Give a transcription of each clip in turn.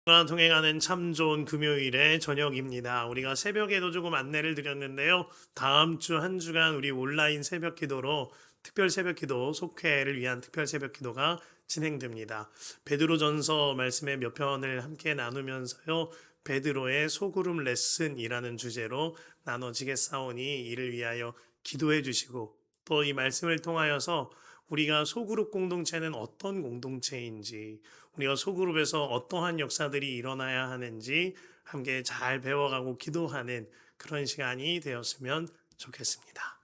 동행하는 참 좋은 금요일의 저녁입니다. 우리가 새벽에도 조금 안내를 드렸는데요. 다음 주 한 주간 우리 온라인 새벽 기도로 특별 새벽 기도, 속회를 위한 특별 새벽 기도가 진행됩니다. 베드로전서 말씀의 몇 편을 함께 나누면서요. 베드로의 소그룹 레슨이라는 주제로 나눠지겠사오니 이를 위하여 기도해 주시고 또 이 말씀을 통하여서 우리가 소그룹 공동체는 어떤 공동체인지, 우리가 소그룹에서 어떠한 역사들이 일어나야 하는지 함께 잘 배워가고 기도하는 그런 시간이 되었으면 좋겠습니다.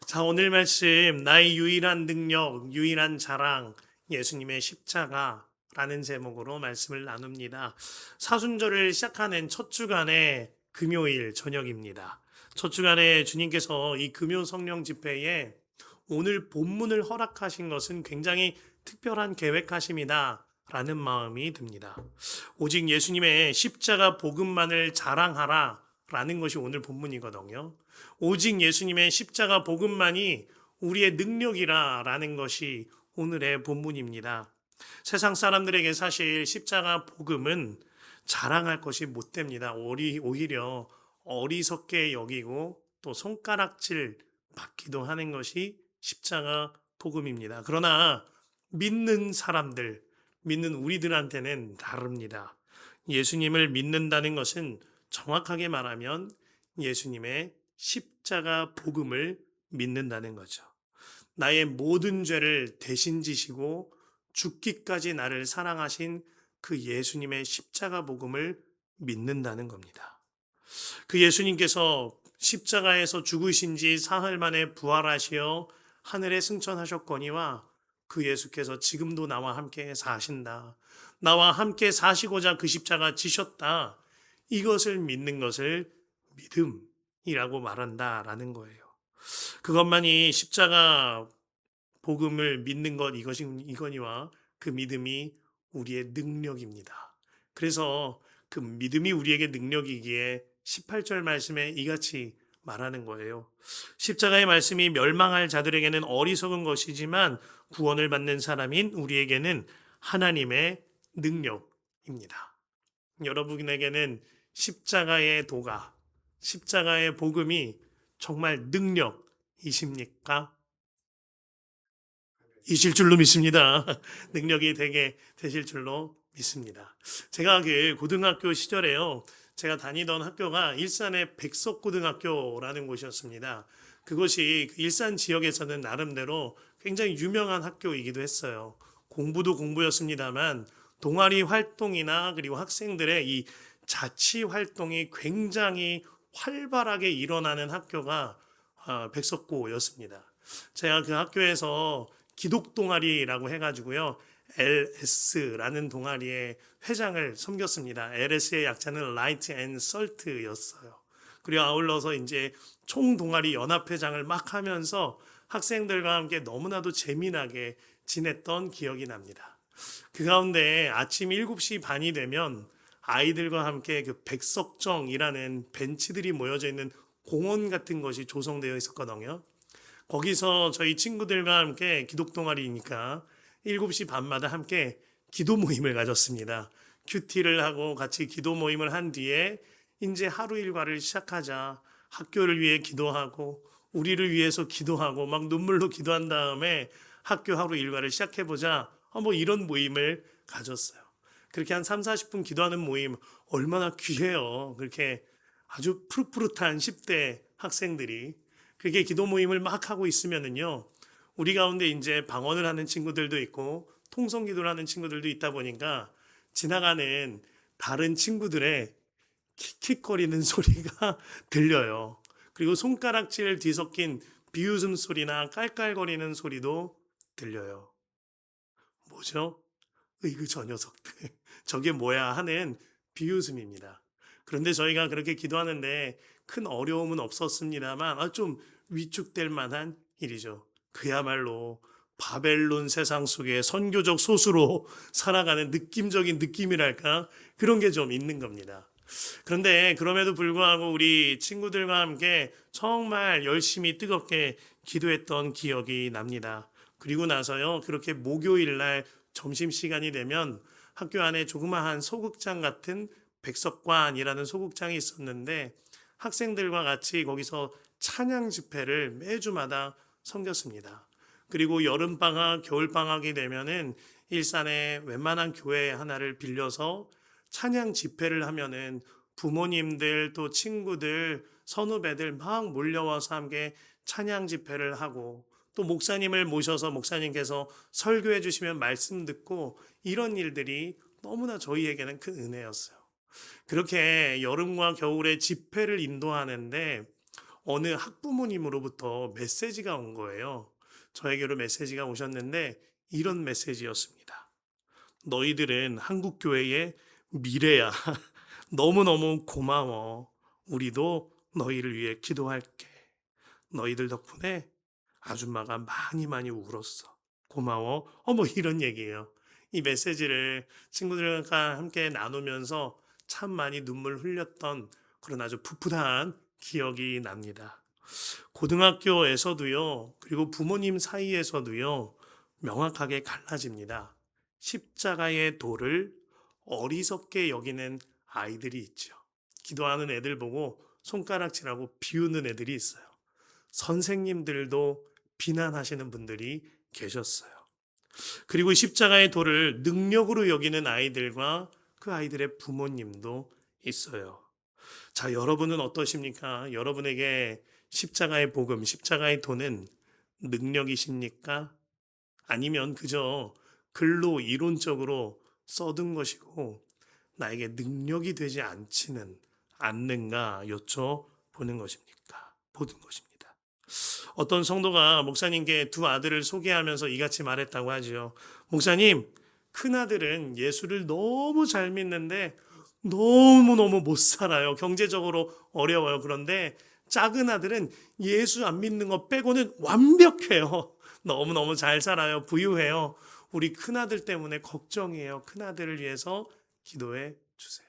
자, 오늘 말씀, 나의 유일한 능력, 유일한 자랑, 예수님의 십자가라는 제목으로 말씀을 나눕니다. 사순절을 시작하는 첫 주간의 금요일 저녁입니다. 첫 주간에 주님께서 이 금요 성령 집회에 오늘 본문을 허락하신 것은 굉장히 특별한 계획하심이다 라는 마음이 듭니다. 오직 예수님의 십자가 복음만을 자랑하라 라는 것이 오늘 본문이거든요. 오직 예수님의 십자가 복음만이 우리의 능력이라 라는 것이 오늘의 본문입니다. 세상 사람들에게 사실 십자가 복음은 자랑할 것이 못 됩니다. 오히려 어리석게 여기고 또 손가락질 받기도 하는 것이 십자가 복음입니다. 그러나 믿는 사람들, 믿는 우리들한테는 다릅니다. 예수님을 믿는다는 것은 정확하게 말하면 예수님의 십자가 복음을 믿는다는 거죠. 나의 모든 죄를 대신 지시고 죽기까지 나를 사랑하신 그 예수님의 십자가 복음을 믿는다는 겁니다. 그 예수님께서 십자가에서 죽으신 지 사흘 만에 부활하시어 하늘에 승천하셨거니와 그 예수께서 지금도 나와 함께 사신다. 나와 함께 사시고자 그 십자가 지셨다. 이것을 믿는 것을 믿음이라고 말한다라는 거예요. 그것만이 십자가 복음을 믿는 것 이거니와 그 믿음이 우리의 능력입니다. 그래서 그 믿음이 우리에게 능력이기에 18절 말씀에 이같이 말하는 거예요. 십자가의 말씀이 멸망할 자들에게는 어리석은 것이지만 구원을 받는 사람인 우리에게는 하나님의 능력입니다. 여러분에게는 십자가의 도가, 십자가의 복음이 정말 능력이십니까? 이실 줄로 믿습니다. 능력이 되게 되실 줄로 믿습니다. 제가 그 고등학교 시절에요. 제가 다니던 학교가 일산의 백석고등학교라는 곳이었습니다. 그것이 일산 지역에서는 나름대로 굉장히 유명한 학교이기도 했어요. 공부도 공부였습니다만 동아리 활동이나 그리고 학생들의 이 자치 활동이 굉장히 활발하게 일어나는 학교가 백석고였습니다. 제가 그 학교에서 기독 동아리라고 해가지고요. LS라는 동아리의 회장을 섬겼습니다. LS의 약자는 Light and Salt였어요. 그리고 아울러서 이제 총 동아리 연합회장을 막 하면서 학생들과 함께 너무나도 재미나게 지냈던 기억이 납니다. 그 가운데 아침 7시 반이 되면 아이들과 함께 그 백석정이라는 벤치들이 모여져 있는 공원 같은 것이 조성되어 있었거든요. 거기서 저희 친구들과 함께 기독 동아리니까 7시 반마다 함께 기도 모임을 가졌습니다. 큐티를 하고 같이 기도 모임을 한 뒤에 이제 하루 일과를 시작하자. 학교를 위해 기도하고 우리를 위해서 기도하고 막 눈물로 기도한 다음에 학교 하루 일과를 시작해보자. 뭐 이런 모임을 가졌어요. 그렇게 한 3, 40분 기도하는 모임 얼마나 귀해요. 그렇게 아주 푸릇푸릇한 10대 학생들이 그게 기도 모임을 막 하고 있으면은요, 우리 가운데 이제 방언을 하는 친구들도 있고, 통성 기도를 하는 친구들도 있다 보니까 지나가는 다른 친구들의 킥킥거리는 소리가 들려요. 그리고 손가락질 뒤섞인 비웃음 소리나 깔깔거리는 소리도 들려요. 뭐죠? 으이그 저 녀석들. 저게 뭐야 하는 비웃음입니다. 그런데 저희가 그렇게 기도하는데 큰 어려움은 없었습니다만 좀 위축될 만한 일이죠. 그야말로 바벨론 세상 속에 선교적 소수로 살아가는 느낌적인 느낌이랄까 그런 게 좀 있는 겁니다. 그런데 그럼에도 불구하고 우리 친구들과 함께 정말 열심히 뜨겁게 기도했던 기억이 납니다. 그리고 나서요, 그렇게 목요일 날 점심시간이 되면 학교 안에 조그마한 소극장 같은 백석관이라는 소극장이 있었는데 학생들과 같이 거기서 찬양 집회를 매주마다 섬겼습니다. 그리고 여름방학, 겨울방학이 되면은 일산에 웬만한 교회 하나를 빌려서 찬양 집회를 하면은 부모님들 또 친구들, 선후배들 막 몰려와서 함께 찬양 집회를 하고 또 목사님을 모셔서 목사님께서 설교해 주시면 말씀 듣고 이런 일들이 너무나 저희에게는 큰 은혜였어요. 그렇게 여름과 겨울에 집회를 인도하는데 어느 학부모님으로부터 메시지가 온 거예요. 저에게로 메시지가 오셨는데 이런 메시지였습니다. 너희들은 한국교회의 미래야. 너무너무 고마워. 우리도 너희를 위해 기도할게. 너희들 덕분에 아줌마가 많이 많이 울었어. 고마워. 뭐 이런 얘기예요. 이 메시지를 친구들과 함께 나누면서 참 많이 눈물 흘렸던 그런 아주 풋풋한 기억이 납니다. 고등학교에서도요, 그리고 부모님 사이에서도요, 명확하게 갈라집니다. 십자가의 도를 어리석게 여기는 아이들이 있죠. 기도하는 애들 보고 손가락질하고 비우는 애들이 있어요. 선생님들도 비난하시는 분들이 계셨어요. 그리고 십자가의 도를 능력으로 여기는 아이들과 그 아이들의 부모님도 있어요. 자, 여러분은 어떠십니까? 여러분에게 십자가의 복음, 십자가의 도는 능력이십니까? 아니면 그저 글로 이론적으로 써둔 것이고 나에게 능력이 되지 않는가 여쭤보는 것입니까? 보는 것입니다. 어떤 성도가 목사님께 두 아들을 소개하면서 이같이 말했다고 하지요. 목사님, 큰 아들은 예수를 너무 잘 믿는데 너무너무 못 살아요. 경제적으로 어려워요. 그런데 작은 아들은 예수 안 믿는 것 빼고는 완벽해요. 너무너무 잘 살아요. 부유해요. 우리 큰 아들 때문에 걱정이에요. 큰 아들을 위해서 기도해 주세요.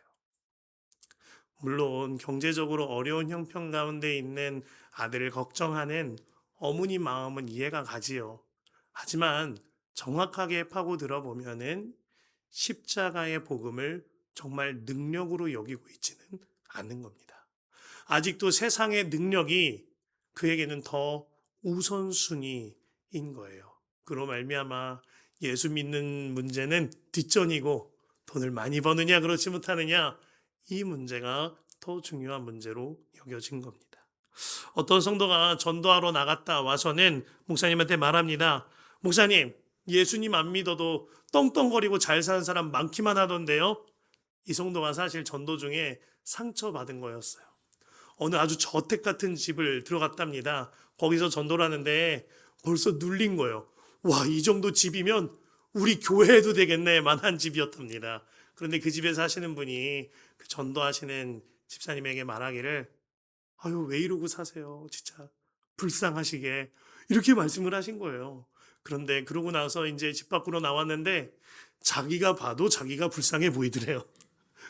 물론 경제적으로 어려운 형편 가운데 있는 아들을 걱정하는 어머니 마음은 이해가 가지요. 하지만 정확하게 파고 들어보면은 십자가의 복음을 정말 능력으로 여기고 있지는 않는 겁니다. 아직도 세상의 능력이 그에게는 더 우선순위인 거예요. 그로 말미암아 예수 믿는 문제는 뒷전이고 돈을 많이 버느냐 그렇지 못하느냐 이 문제가 더 중요한 문제로 여겨진 겁니다. 어떤 성도가 전도하러 나갔다 와서는 목사님한테 말합니다. 목사님, 예수님 안 믿어도 떵떵거리고 잘 사는 사람 많기만 하던데요. 이 성도가 사실 전도 중에 상처받은 거였어요. 어느 아주 저택 같은 집을 들어갔답니다. 거기서 전도를 하는데 벌써 눌린 거예요. 와, 이 정도 집이면 우리 교회에도 되겠네 만한 집이었답니다. 그런데 그 집에 사시는 분이 그 전도하시는 집사님에게 말하기를 아유, 왜 이러고 사세요? 진짜 불쌍하시게 이렇게 말씀을 하신 거예요. 그런데 그러고 나서 이제 집 밖으로 나왔는데 자기가 봐도 자기가 불쌍해 보이더래요.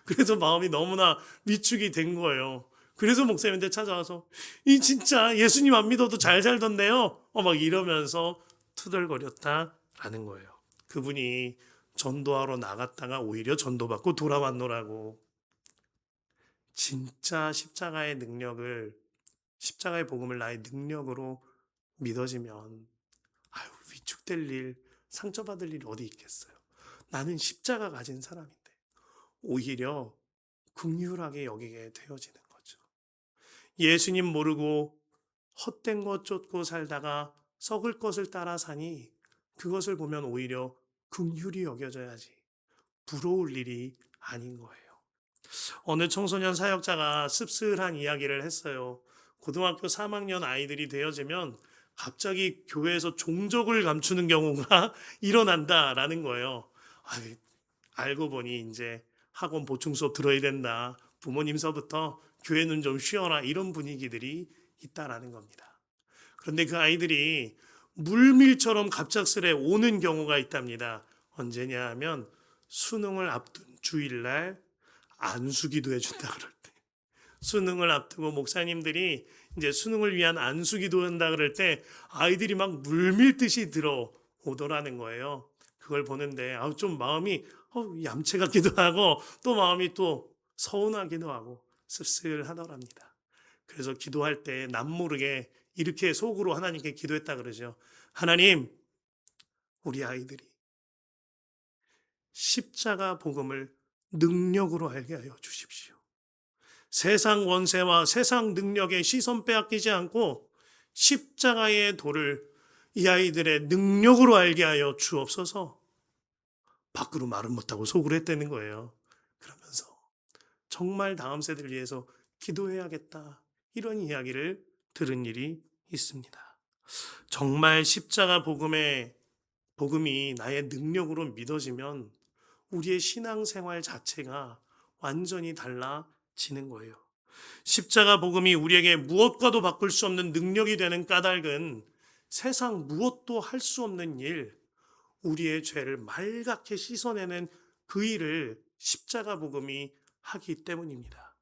그래서 마음이 너무나 위축이 된 거예요. 그래서 목사님한테 찾아와서 이 진짜 예수님 안 믿어도 잘 살던데요. 막 이러면서 투덜거렸다라는 거예요. 그분이 전도하러 나갔다가 오히려 전도받고 돌아왔노라고. 진짜 십자가의 복음을 나의 능력으로 믿어지면 아유, 위축될 일, 상처받을 일이 어디 있겠어요. 나는 십자가 가진 사람인데 오히려 긍휼하게 여기게 되어지는 거죠. 예수님 모르고 헛된 것 쫓고 살다가 썩을 것을 따라 사니 그것을 보면 오히려 긍휼히 여겨져야지 부러울 일이 아닌 거예요. 어느 청소년 사역자가 씁쓸한 이야기를 했어요. 고등학교 3학년 아이들이 되어지면 갑자기 교회에서 종족을 감추는 경우가 일어난다라는 거예요. 알고 보니 이제 학원 보충 수업 들어야 된다. 부모님서부터 교회는 좀 쉬어라. 이런 분위기들이 있다라는 겁니다. 그런데 그 아이들이 물밀처럼 갑작스레 오는 경우가 있답니다. 언제냐 하면 수능을 앞둔 주일날 안수기도 해준다 그럴 때. 수능을 앞두고 목사님들이 이제 수능을 위한 안수기도 한다 그럴 때 아이들이 막 물밀듯이 들어오더라는 거예요. 그걸 보는데 좀 마음이 얌체 같기도 하고 또 마음이 또 서운하기도 하고 씁쓸하더랍니다. 그래서 기도할 때 남모르게 이렇게 속으로 하나님께 기도했다 그러죠. 하나님, 우리 아이들이 십자가 복음을 능력으로 알게 하여 주십시오. 세상 원세와 세상 능력에 시선 빼앗기지 않고 십자가의 도를 이 아이들의 능력으로 알게 하여 주옵소서. 밖으로 말은 못하고 속으로 했다는 거예요. 그러면서 정말 다음 세대를 위해서 기도해야겠다. 이런 이야기를 들은 일이 있습니다. 정말 십자가 복음이 나의 능력으로 믿어지면 우리의 신앙생활 자체가 완전히 달라지는 거예요. 십자가 복음이 우리에게 무엇과도 바꿀 수 없는 능력이 되는 까닭은 세상 무엇도 할 수 없는 일, 우리의 죄를 말갛게 씻어내는 그 일을 십자가 복음이 하기 때문입니다.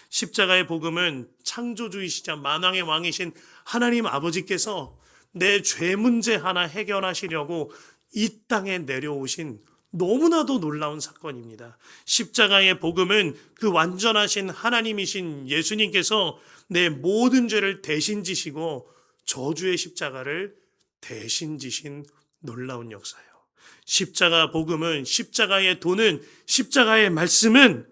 십자가의 복음은 창조주이시자 만왕의 왕이신 하나님 아버지께서 내 죄 문제 하나 해결하시려고 이 땅에 내려오신 너무나도 놀라운 사건입니다. 십자가의 복음은 그 완전하신 하나님이신 예수님께서 내 모든 죄를 대신 지시고 저주의 십자가를 대신 지신 놀라운 역사예요. 십자가 복음은, 십자가의 도는, 십자가의 말씀은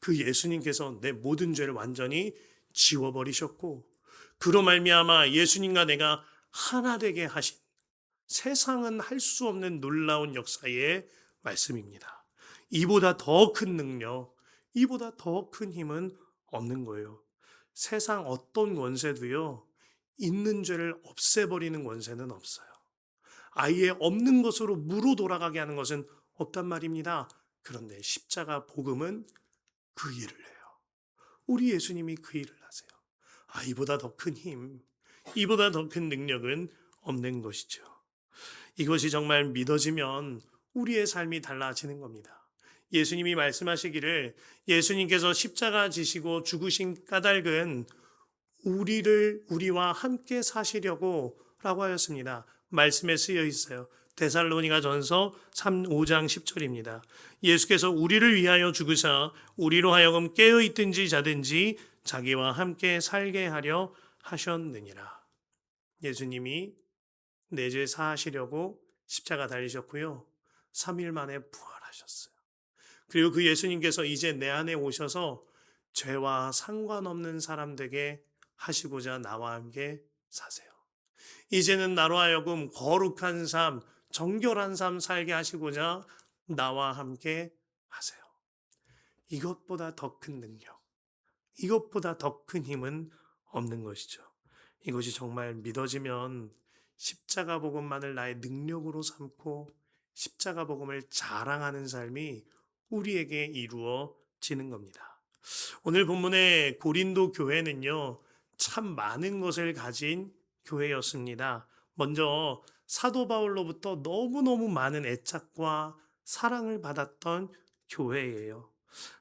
그 예수님께서 내 모든 죄를 완전히 지워버리셨고 그로 말미암아 예수님과 내가 하나 되게 하신 세상은 할 수 없는 놀라운 역사의 말씀입니다. 이보다 더 큰 능력, 이보다 더 큰 힘은 없는 거예요. 세상 어떤 권세도요, 있는 죄를 없애버리는 권세는 없어요. 아예 없는 것으로 무로 돌아가게 하는 것은 없단 말입니다. 그런데 십자가 복음은 그 일을 해요. 우리 예수님이 그 일을 하세요. 이보다 더 큰 힘, 이보다 더 큰 능력은 없는 것이죠. 이것이 정말 믿어지면 우리의 삶이 달라지는 겁니다. 예수님이 말씀하시기를 예수님께서 십자가 지시고 죽으신 까닭은 우리와 함께 사시려고 라고 하였습니다. 말씀에 쓰여 있어요. 데살로니가 전서 5장 10절입니다. 예수께서 우리를 위하여 죽으사 우리로 하여금 깨어 있든지 자든지 자기와 함께 살게 하려 하셨느니라. 예수님이 내 죄 사하시려고 십자가 달리셨고요. 3일 만에 부활하셨어요. 그리고 그 예수님께서 이제 내 안에 오셔서 죄와 상관없는 사람 되게 하시고자 나와 함께 사세요. 이제는 나로 하여금 거룩한 삶, 정결한 삶 살게 하시고자 나와 함께 하세요. 이것보다 더 큰 능력, 이것보다 더 큰 힘은 없는 것이죠. 이것이 정말 믿어지면 십자가 복음만을 나의 능력으로 삼고 십자가 복음을 자랑하는 삶이 우리에게 이루어지는 겁니다. 오늘 본문의 고린도 교회는요, 참 많은 것을 가진 교회였습니다. 먼저 사도 바울로부터 너무너무 많은 애착과 사랑을 받았던 교회예요.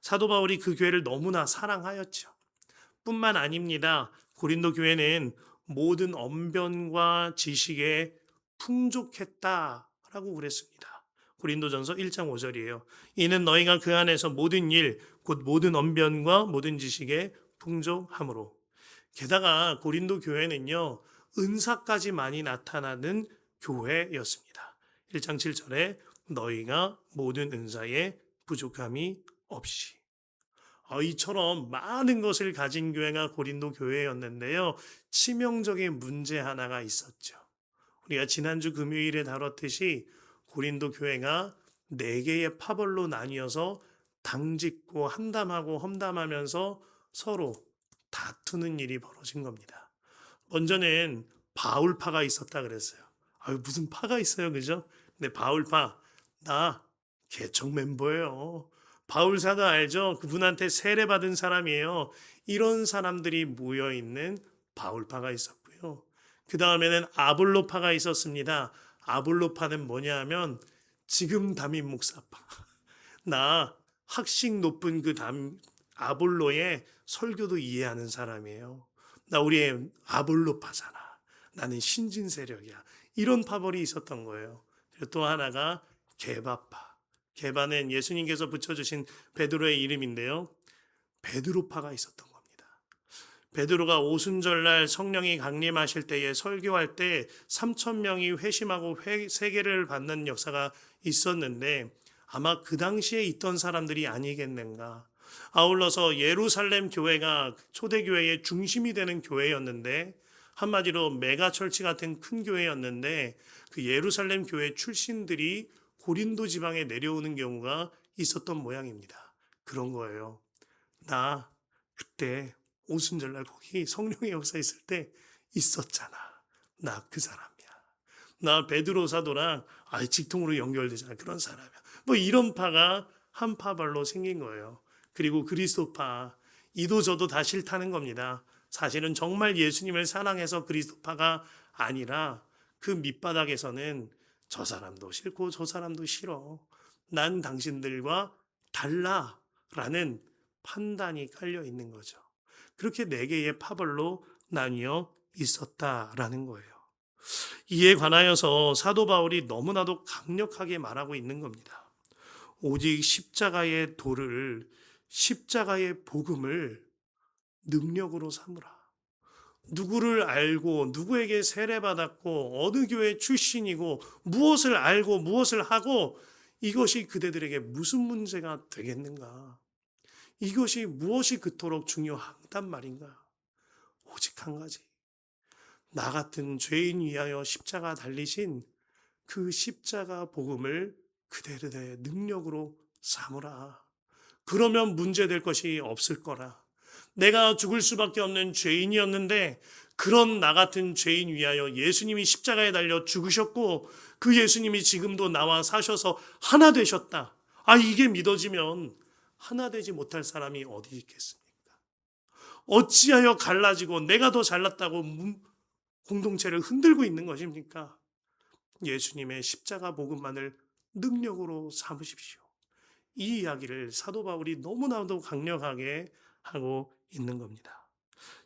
사도 바울이 그 교회를 너무나 사랑하였죠. 뿐만 아닙니다. 고린도 교회는 모든 언변과 지식에 풍족했다라고 그랬습니다. 고린도전서 1장 5절이에요. 이는 너희가 그 안에서 모든 일, 곧 모든 언변과 모든 지식에 풍족함으로. 게다가 고린도 교회는요, 은사까지 많이 나타나는 교회였습니다. 1장 7절에 너희가 모든 은사에 부족함이 없이. 이처럼 많은 것을 가진 교회가 고린도 교회였는데요. 치명적인 문제 하나가 있었죠. 우리가 지난주 금요일에 다뤘듯이 고린도 교회가 4개의 파벌로 나뉘어서 당짓고 한담하고 험담하면서 서로 다투는 일이 벌어진 겁니다. 먼저는 바울파가 있었다 그랬어요. 무슨 파가 있어요, 그죠? 근데 바울파, 나 개척 멤버예요. 바울 사도 알죠? 그분한테 세례받은 사람이에요. 이런 사람들이 모여있는 바울파가 있었고요. 그 다음에는 아볼로파가 있었습니다. 아볼로파는 뭐냐 하면 지금 담임 목사파. 나 학식 높은 그 아볼로의 설교도 이해하는 사람이에요. 나 우리의 아볼로파잖아. 나는 신진 세력이야. 이런 파벌이 있었던 거예요. 그리고 또 하나가 게바파. 게바는 예수님께서 붙여주신 베드로의 이름인데요. 베드로파가 있었던 겁니다. 베드로가 오순절날 성령이 강림하실 때에 설교할 때 3천 명이 회심하고 세례를 받는 역사가 있었는데 아마 그 당시에 있던 사람들이 아니겠는가. 아울러서 예루살렘 교회가 초대교회의 중심이 되는 교회였는데 한마디로 메가철치 같은 큰 교회였는데 그 예루살렘 교회 출신들이 고린도 지방에 내려오는 경우가 있었던 모양입니다. 그런 거예요. 나 그때 오순절날 거기 성령의 역사 있을 때 있었잖아. 나 그 사람이야. 나 베드로 사도랑 직통으로 연결되잖아. 그런 사람이야. 뭐 이런 파가 한 파발로 생긴 거예요. 그리고 그리스도파. 이도 저도 다 싫다는 겁니다. 사실은 정말 예수님을 사랑해서 그리스도파가 아니라 그 밑바닥에서는 저 사람도 싫고 저 사람도 싫어. 난 당신들과 달라. 라는 판단이 깔려 있는 거죠. 그렇게 네 개의 파벌로 나뉘어 있었다라는 거예요. 이에 관하여서 사도 바울이 너무나도 강력하게 말하고 있는 겁니다. 오직 십자가의 도를, 십자가의 복음을 능력으로 삼으라. 누구를 알고 누구에게 세례받았고 어느 교회 출신이고 무엇을 알고 무엇을 하고 이것이 그대들에게 무슨 문제가 되겠는가? 이것이 무엇이 그토록 중요하단 말인가? 오직 한 가지. 나 같은 죄인 위하여 십자가 달리신 그 십자가 복음을 그대들의 능력으로 삼으라. 그러면 문제될 것이 없을 거라. 내가 죽을 수밖에 없는 죄인이었는데 그런 나 같은 죄인 위하여 예수님이 십자가에 달려 죽으셨고 그 예수님이 지금도 나와 사셔서 하나 되셨다. 이게 믿어지면 하나 되지 못할 사람이 어디 있겠습니까? 어찌하여 갈라지고 내가 더 잘났다고 공동체를 흔들고 있는 것입니까? 예수님의 십자가 복음만을 능력으로 삼으십시오. 이 이야기를 사도 바울이 너무나도 강력하게 하고 있는 겁니다.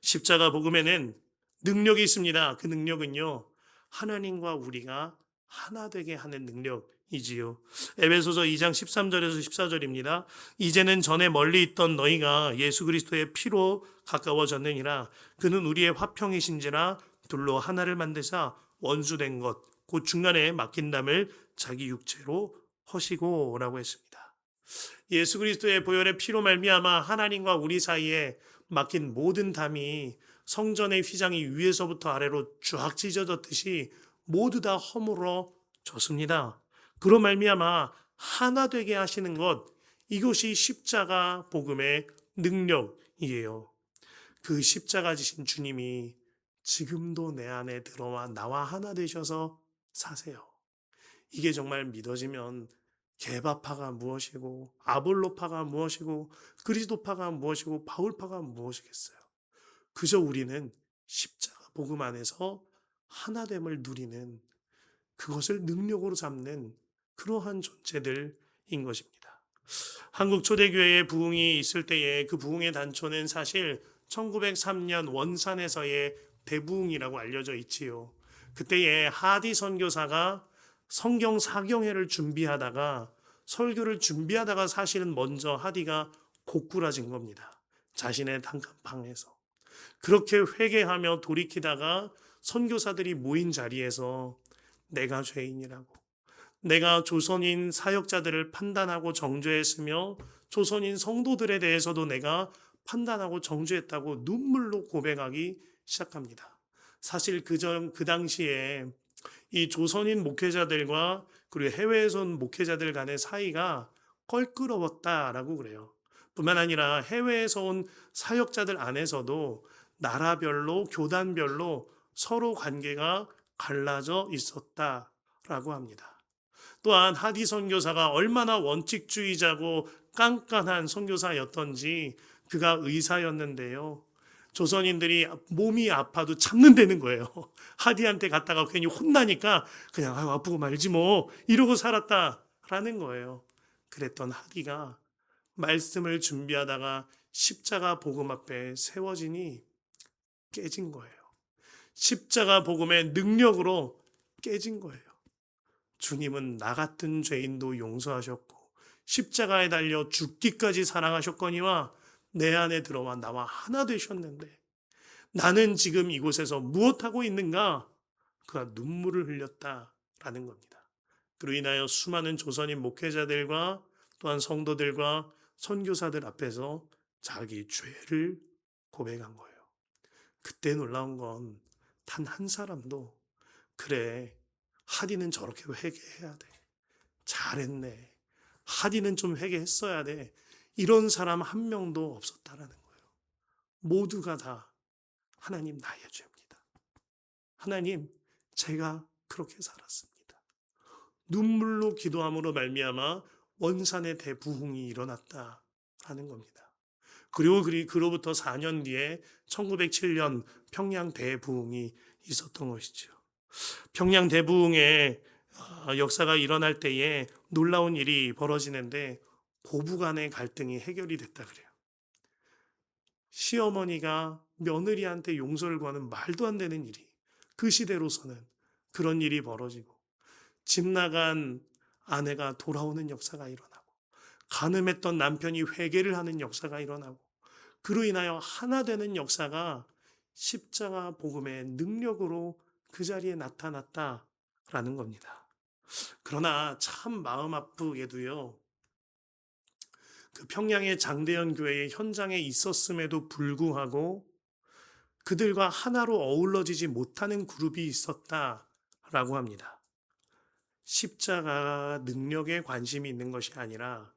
십자가 복음에는 능력이 있습니다. 그 능력은요, 하나님과 우리가 하나 되게 하는 능력이지요. 에베소서 2장 13절에서 14절입니다. 이제는 전에 멀리 있던 너희가 예수 그리스도의 피로 가까워졌느니라. 그는 우리의 화평이신지라 둘로 하나를 만드사 원수된 것, 곧 중간에 막힌 담을 자기 육체로 허시고라고 했습니다. 예수 그리스도의 보혈의 피로 말미암아 하나님과 우리 사이에 막힌 모든 담이 성전의 휘장이 위에서부터 아래로 쫙 찢어졌듯이 모두 다 허물어졌습니다. 그로 말미암아 하나 되게 하시는 것, 이것이 십자가 복음의 능력이에요. 그 십자가 지신 주님이 지금도 내 안에 들어와 나와 하나 되셔서 사세요. 이게 정말 믿어지면 게바파가 무엇이고 아볼로파가 무엇이고 그리스도파가 무엇이고 바울파가 무엇이겠어요. 그저 우리는 십자가 복음 안에서 하나됨을 누리는 그것을 능력으로 삼는 그러한 존재들인 것입니다. 한국 초대교회의 부흥이 있을 때에 그 부흥의 단초는 사실 1903년 원산에서의 대부흥이라고 알려져 있지요. 그때에 하디 선교사가 성경 사경회를 준비하다가 설교를 준비하다가 사실은 먼저 하디가 고꾸라진 겁니다. 자신의 단칸방에서. 그렇게 회개하며 돌이키다가 선교사들이 모인 자리에서 내가 죄인이라고, 내가 조선인 사역자들을 판단하고 정죄했으며 조선인 성도들에 대해서도 내가 판단하고 정죄했다고 눈물로 고백하기 시작합니다. 사실 그 당시에 이 조선인 목회자들과 그리고 해외에서 온 목회자들 간의 사이가 껄끄러웠다라고 그래요. 뿐만 아니라 해외에서 온 사역자들 안에서도 나라별로 교단별로 서로 관계가 갈라져 있었다라고 합니다. 또한 하디 선교사가 얼마나 원칙주의자고 깐깐한 선교사였던지 그가 의사였는데요. 조선인들이 몸이 아파도 참는다는 거예요. 하디한테 갔다가 괜히 혼나니까 그냥 아프고 말지 뭐 이러고 살았다라는 거예요. 그랬던 하디가 말씀을 준비하다가 십자가 복음 앞에 세워지니 깨진 거예요. 십자가 복음의 능력으로 깨진 거예요. 주님은 나 같은 죄인도 용서하셨고 십자가에 달려 죽기까지 사랑하셨거니와 내 안에 들어와 나와 하나 되셨는데 나는 지금 이곳에서 무엇하고 있는가? 그가 눈물을 흘렸다라는 겁니다. 그로 인하여 수많은 조선인 목회자들과 또한 성도들과 선교사들 앞에서 자기 죄를 고백한 거예요. 그때 놀라운 건 단 한 사람도 그래, 하디는 저렇게 회개해야 돼. 잘했네. 하디는 좀 회개했어야 돼. 이런 사람 한 명도 없었다라는 거예요. 모두가 다 하나님 나의 죄입니다. 하나님, 제가 그렇게 살았습니다. 눈물로 기도함으로 말미암아 원산의 대부흥이 일어났다라는 겁니다. 그리고 그로부터 4년 뒤에 1907년 평양 대부흥이 있었던 것이죠. 평양 대부흥의 역사가 일어날 때에 놀라운 일이 벌어지는데 고부 간의 갈등이 해결이 됐다 그래요. 시어머니가 며느리한테 용서를 구하는 말도 안 되는 일이 그 시대로서는 그런 일이 벌어지고 집 나간 아내가 돌아오는 역사가 일어나고 간음했던 남편이 회개를 하는 역사가 일어나고 그로 인하여 하나 되는 역사가 십자가 복음의 능력으로 그 자리에 나타났다라는 겁니다. 그러나 참 마음 아프게도요. 그 평양의 장대현 교회의 현장에 있었음에도 불구하고 그들과 하나로 어우러지지 못하는 그룹이 있었다라고 합니다. 십자가 능력에 관심이 있는 것이 아니라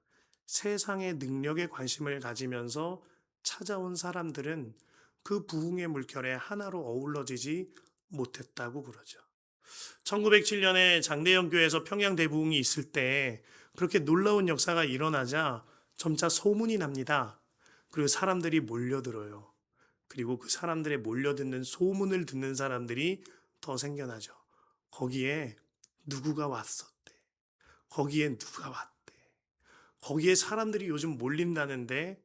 세상의 능력에 관심을 가지면서 찾아온 사람들은 그 부흥의 물결에 하나로 어우러지지 못했다고 그러죠. 1907년에 장대현 교회에서 평양 대부흥이 있을 때 그렇게 놀라운 역사가 일어나자 점차 소문이 납니다. 그리고 사람들이 몰려들어요. 그리고 그 사람들의 몰려듣는 소문을 듣는 사람들이 더 생겨나죠. 거기에 누구가 왔었대. 거기에 누가 왔대. 거기에 사람들이 요즘 몰린다는데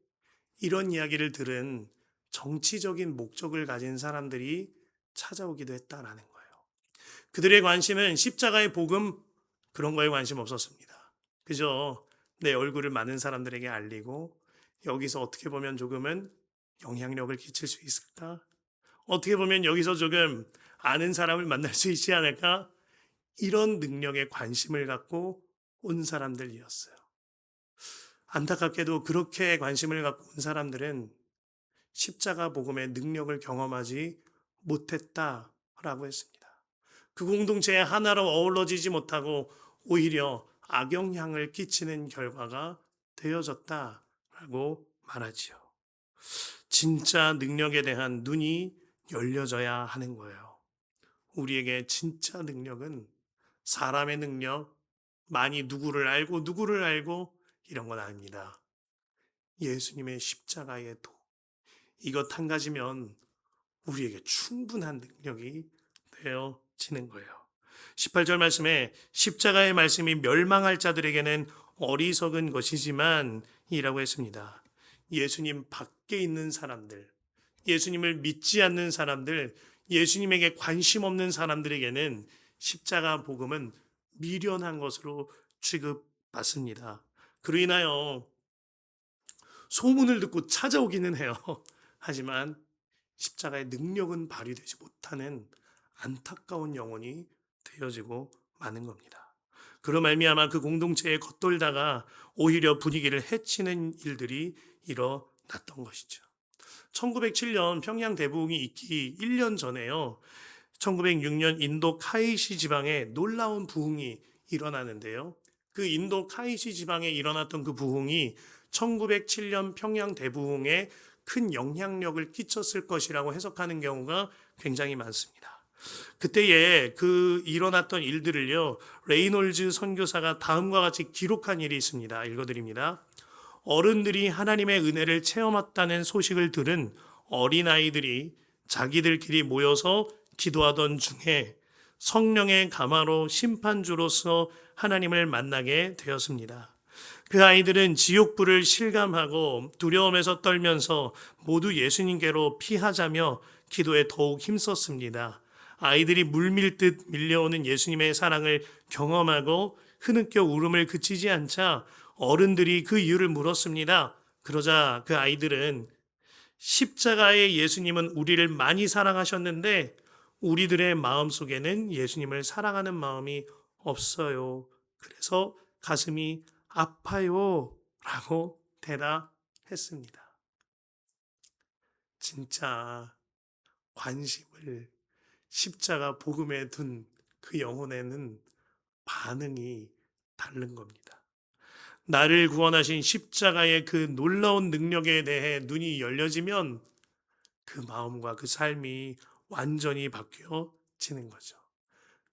이런 이야기를 들은 정치적인 목적을 가진 사람들이 찾아오기도 했다라는 거예요. 그들의 관심은 십자가의 복음 그런 거에 관심 없었습니다. 그저 내 얼굴을 많은 사람들에게 알리고 여기서 어떻게 보면 조금은 영향력을 끼칠 수 있을까? 어떻게 보면 여기서 조금 아는 사람을 만날 수 있지 않을까? 이런 능력에 관심을 갖고 온 사람들이었어요. 안타깝게도 그렇게 관심을 갖고 온 사람들은 십자가 복음의 능력을 경험하지 못했다라고 했습니다. 그 공동체에 하나로 어우러지지 못하고 오히려 악영향을 끼치는 결과가 되어졌다라고 말하지요. 진짜 능력에 대한 눈이 열려져야 하는 거예요. 우리에게 진짜 능력은 사람의 능력, 많이 누구를 알고 이런 건 아닙니다. 예수님의 십자가의 도. 이것 한 가지면 우리에게 충분한 능력이 되어지는 거예요. 18절 말씀에 십자가의 말씀이 멸망할 자들에게는 어리석은 것이지만 이라고 했습니다. 예수님 밖에 있는 사람들, 예수님을 믿지 않는 사람들, 예수님에게 관심 없는 사람들에게는 십자가 복음은 미련한 것으로 취급받습니다. 그로 인하여 소문을 듣고 찾아오기는 해요. 하지만 십자가의 능력은 발휘되지 못하는 안타까운 영혼이 되어지고 마는 겁니다. 그로 말미암아 그 공동체에 겉돌다가 오히려 분위기를 해치는 일들이 일어났던 것이죠. 1907년 평양 대부흥이 있기 1년 전에요. 1906년 인도 카이시 지방에 놀라운 부흥이 일어나는데요. 그 인도 카이시 지방에 일어났던 그 부흥이 1907년 평양 대부흥에 큰 영향력을 끼쳤을 것이라고 해석하는 경우가 굉장히 많습니다. 그때에 그 일어났던 일들을요, 레이놀즈 선교사가 다음과 같이 기록한 일이 있습니다. 읽어드립니다. 어른들이 하나님의 은혜를 체험했다는 소식을 들은 어린아이들이 자기들끼리 모여서 기도하던 중에 성령의 가마로 심판주로서 하나님을 만나게 되었습니다. 그 아이들은 지옥불을 실감하고 두려움에서 떨면서 모두 예수님께로 피하자며 기도에 더욱 힘썼습니다. 아이들이 물밀듯 밀려오는 예수님의 사랑을 경험하고 흐느껴 울음을 그치지 않자 어른들이 그 이유를 물었습니다. 그러자 그 아이들은 십자가의 예수님은 우리를 많이 사랑하셨는데 우리들의 마음 속에는 예수님을 사랑하는 마음이 없어요. 그래서 가슴이 아파요. 라고 대답했습니다. 진짜 관심을 십자가 복음에 둔 그 영혼에는 반응이 다른 겁니다. 나를 구원하신 십자가의 그 놀라운 능력에 대해 눈이 열려지면 그 마음과 그 삶이 완전히 바뀌어지는 거죠.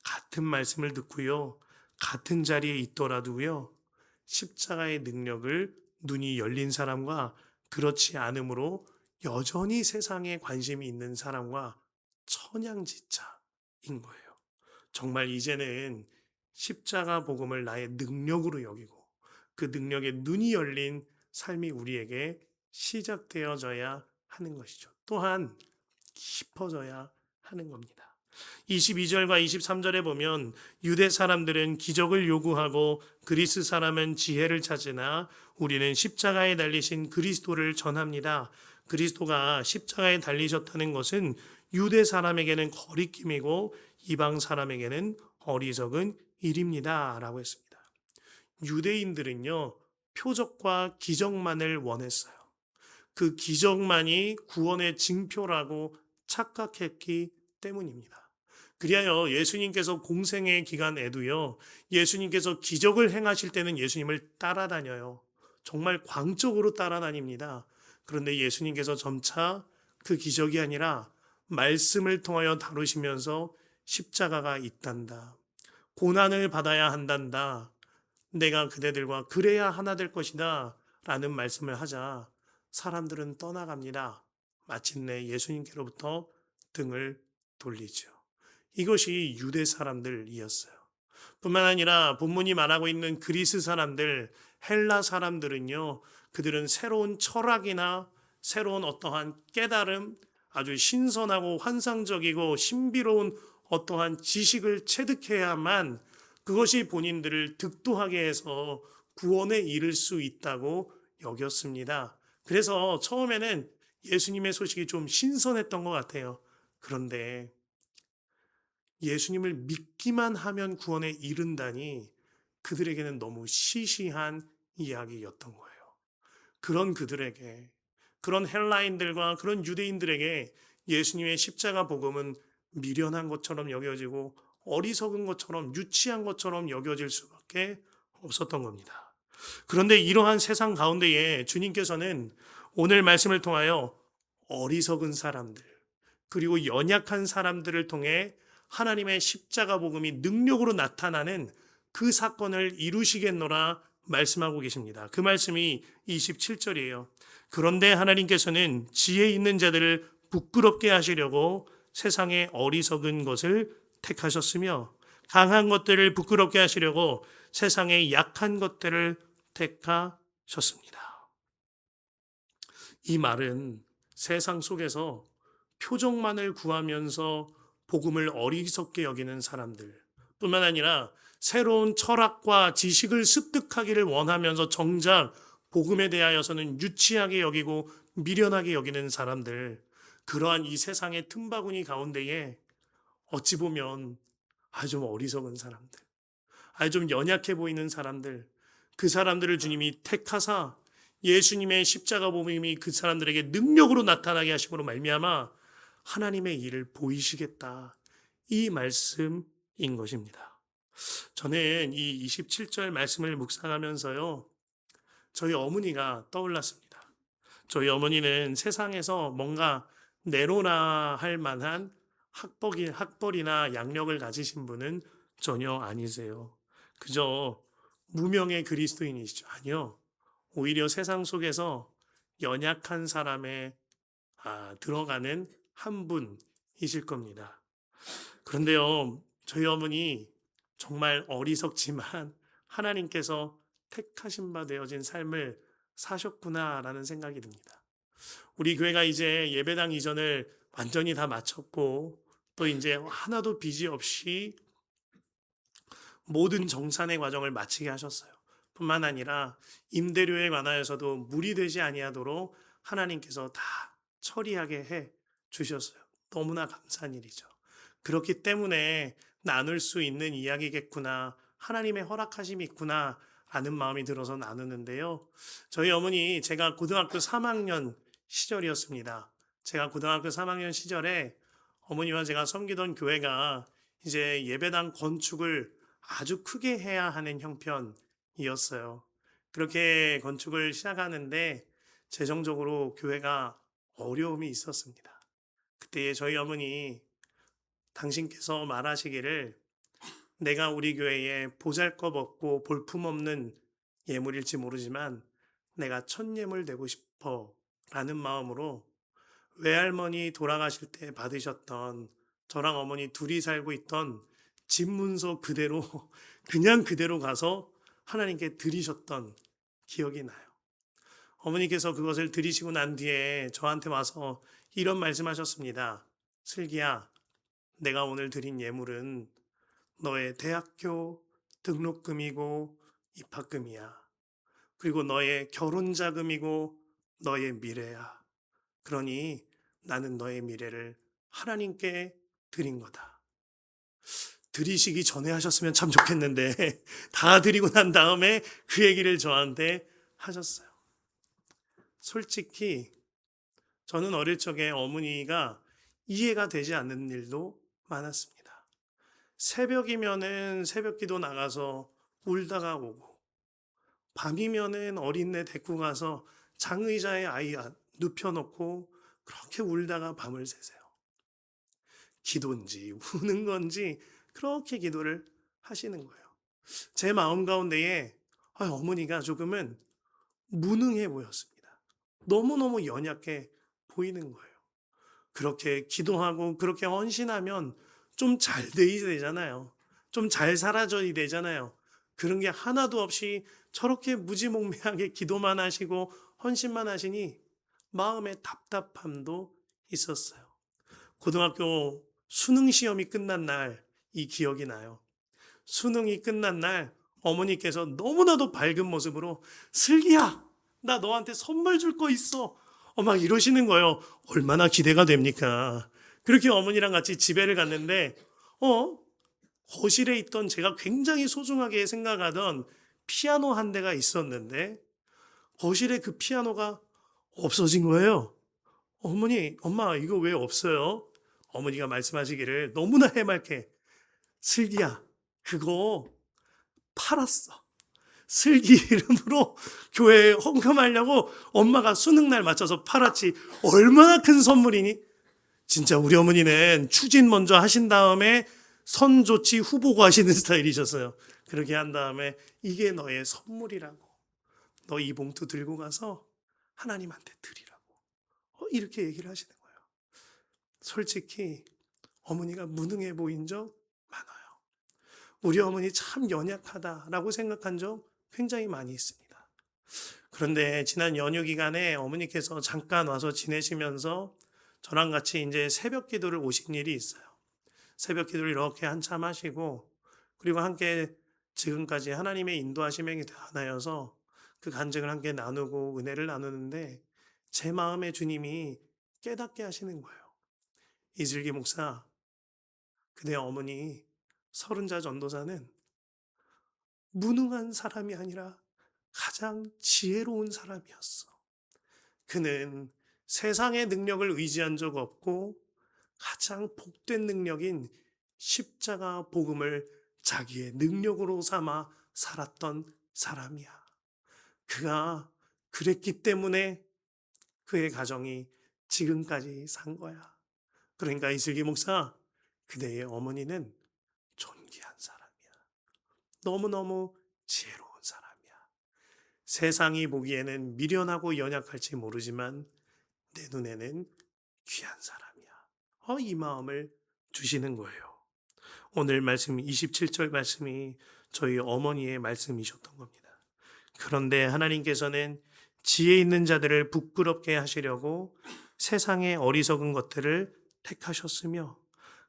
같은 말씀을 듣고요. 같은 자리에 있더라도요. 십자가의 능력을 눈이 열린 사람과 그렇지 않으므로 여전히 세상에 관심이 있는 사람과 천양지차인 거예요. 정말 이제는 십자가 복음을 나의 능력으로 여기고 그 능력에 눈이 열린 삶이 우리에게 시작되어져야 하는 것이죠. 또한 깊어져야 하는 겁니다. 22절과 23절에 보면 유대 사람들은 기적을 요구하고 그리스 사람은 지혜를 찾으나 우리는 십자가에 달리신 그리스도를 전합니다. 그리스도가 십자가에 달리셨다는 것은 유대 사람에게는 거리낌이고 이방 사람에게는 어리석은 일입니다. 라고 했습니다. 유대인들은요, 표적과 기적만을 원했어요. 그 기적만이 구원의 징표라고 착각했기 때문입니다. 그리하여 예수님께서 공생의 기간에도요, 예수님께서 기적을 행하실 때는 예수님을 따라다녀요. 정말 광적으로 따라다닙니다. 그런데 예수님께서 점차 그 기적이 아니라 말씀을 통하여 다루시면서 십자가가 있단다. 고난을 받아야 한단다. 내가 그대들과 그래야 하나 될 것이다. 라는 말씀을 하자 사람들은 떠나갑니다. 마침내 예수님께로부터 등을 돌리죠. 이것이 유대 사람들이었어요. 뿐만 아니라 본문이 말하고 있는 그리스 사람들, 헬라 사람들은요, 그들은 새로운 철학이나 새로운 어떠한 깨달음, 아주 신선하고 환상적이고 신비로운 어떠한 지식을 체득해야만 그것이 본인들을 득도하게 해서 구원에 이를 수 있다고 여겼습니다. 그래서 처음에는 예수님의 소식이 좀 신선했던 것 같아요. 그런데 예수님을 믿기만 하면 구원에 이른다니 그들에게는 너무 시시한 이야기였던 거예요. 그런 그들에게, 그런 헬라인들과 그런 유대인들에게 예수님의 십자가 복음은 미련한 것처럼 여겨지고 어리석은 것처럼 유치한 것처럼 여겨질 수밖에 없었던 겁니다. 그런데 이러한 세상 가운데에 주님께서는 오늘 말씀을 통하여 어리석은 사람들, 그리고 연약한 사람들을 통해 하나님의 십자가 복음이 능력으로 나타나는 그 사건을 이루시겠노라 말씀하고 계십니다. 그 말씀이 27절이에요. 그런데 하나님께서는 지혜 있는 자들을 부끄럽게 하시려고 세상의 어리석은 것을 택하셨으며 강한 것들을 부끄럽게 하시려고 세상의 약한 것들을 택하셨습니다. 이 말은 세상 속에서 표적만을 구하면서 복음을 어리석게 여기는 사람들 뿐만 아니라 새로운 철학과 지식을 습득하기를 원하면서 정작 복음에 대하여서는 유치하게 여기고 미련하게 여기는 사람들, 그러한 이 세상의 틈바구니 가운데에 어찌 보면 아주 좀 어리석은 사람들, 아주 좀 연약해 보이는 사람들, 그 사람들을 주님이 택하사 예수님의 십자가 복음이 그 사람들에게 능력으로 나타나게 하심으로 말미암아 하나님의 일을 보이시겠다. 이 말씀인 것입니다. 저는 이 27절 말씀을 묵상하면서요, 저희 어머니가 떠올랐습니다. 저희 어머니는 세상에서 뭔가 내로나 할 만한 학벌이나 양력을 가지신 분은 전혀 아니세요. 그저 무명의 그리스도인이시죠. 아니요. 오히려 세상 속에서 연약한 사람의 들어가는 한 분이실 겁니다. 그런데요, 저희 어머니 정말 어리석지만 하나님께서 택하신 바 되어진 삶을 사셨구나라는 생각이 듭니다. 우리 교회가 이제 예배당 이전을 완전히 다 마쳤고 또 이제 하나도 빚이 없이 모든 정산의 과정을 마치게 하셨어요. 뿐만 아니라 임대료에 관하여서도 무리 되지 아니하도록 하나님께서 다 처리하게 해 주셨어요. 너무나 감사한 일이죠. 그렇기 때문에 나눌 수 있는 이야기겠구나. 하나님의 허락하심이 있구나. 라는 마음이 들어서 나누는데요. 저희 어머니 제가 고등학교 3학년 시절이었습니다. 제가 고등학교 3학년 시절에 어머니와 제가 섬기던 교회가 이제 예배당 건축을 아주 크게 해야 하는 형편이었어요. 그렇게 건축을 시작하는데 재정적으로 교회가 어려움이 있었습니다. 그때 저희 어머니 당신께서 말하시기를 내가 우리 교회에 보잘것없고 볼품없는 예물일지 모르지만 내가 첫 예물 되고 싶어 라는 마음으로 외할머니 돌아가실 때 받으셨던 저랑 어머니 둘이 살고 있던 집 문서 그대로 그냥 그대로 가서 하나님께 드리셨던 기억이 나요. 어머니께서 그것을 드리시고 난 뒤에 저한테 와서 이런 말씀하셨습니다. 슬기야, 내가 오늘 드린 예물은 너의 대학교 등록금이고 입학금이야. 그리고 너의 결혼 자금이고 너의 미래야. 그러니 나는 너의 미래를 하나님께 드린 거다. 드리시기 전에 하셨으면 참 좋겠는데 다 드리고 난 다음에 그 얘기를 저한테 하셨어요. 솔직히 저는 어릴 적에 어머니가 이해가 되지 않는 일도 많았습니다. 새벽이면은 새벽기도 나가서 울다가 오고 밤이면은 어린애 데리고 가서 장의자에 아이 눕혀놓고 그렇게 울다가 밤을 새세요. 기도인지 우는 건지 그렇게 기도를 하시는 거예요. 제 마음 가운데에 어머니가 조금은 무능해 보였습니다. 너무너무 연약해 보이는 거예요. 그렇게 기도하고 그렇게 헌신하면 좀 잘 돼야 되잖아요. 좀 잘 살아져야 되잖아요. 그런 게 하나도 없이 저렇게 무지몽매하게 기도만 하시고 헌신만 하시니 마음에 답답함도 있었어요. 고등학교 수능 시험이 끝난 날 이 기억이 나요. 수능이 끝난 날 어머니께서 너무나도 밝은 모습으로 슬기야, 나 너한테 선물 줄 거 있어. 막 이러시는 거예요. 얼마나 기대가 됩니까? 그렇게 어머니랑 같이 집에를 갔는데 어? 거실에 있던 제가 굉장히 소중하게 생각하던 피아노 한 대가 있었는데 거실에 그 피아노가 없어진 거예요. 어머니, 엄마 이거 왜 없어요? 어머니가 말씀하시기를 너무나 해맑게 슬기야, 그거 팔았어. 슬기 이름으로 교회에 헌금하려고 엄마가 수능날 맞춰서 팔았지. 얼마나 큰 선물이니? 진짜 우리 어머니는 추진 먼저 하신 다음에 선조치 후보고 하시는 스타일이셨어요. 그렇게 한 다음에 이게 너의 선물이라고. 너 이 봉투 들고 가서 하나님한테 드리라고. 이렇게 얘기를 하시는 거예요. 솔직히 어머니가 무능해 보인 적 많아요. 우리 어머니 참 연약하다라고 생각한 적 굉장히 많이 있습니다. 그런데 지난 연휴 기간에 어머니께서 잠깐 와서 지내시면서 저랑 같이 이제 새벽 기도를 오신 일이 있어요. 새벽 기도를 이렇게 한참 하시고 그리고 함께 지금까지 하나님의 인도하심에 대하여서 그 간증을 함께 나누고 은혜를 나누는데 제 마음에 주님이 깨닫게 하시는 거예요. 이슬기 목사, 그대 어머니 서른자 전도사는 무능한 사람이 아니라 가장 지혜로운 사람이었어. 그는 세상의 능력을 의지한 적 없고 가장 복된 능력인 십자가 복음을 자기의 능력으로 삼아 살았던 사람이야. 그가 그랬기 때문에 그의 가정이 지금까지 산 거야. 그러니까 이슬기 목사, 그대의 어머니는 존귀한 사람이야. 너무너무 지혜로운 사람이야. 세상이 보기에는 미련하고 연약할지 모르지만 내 눈에는 귀한 사람이야. 이 마음을 주시는 거예요. 오늘 말씀 27절 말씀이 저희 어머니의 말씀이셨던 겁니다. 그런데 하나님께서는 지혜 있는 자들을 부끄럽게 하시려고 세상의 어리석은 것들을 택하셨으며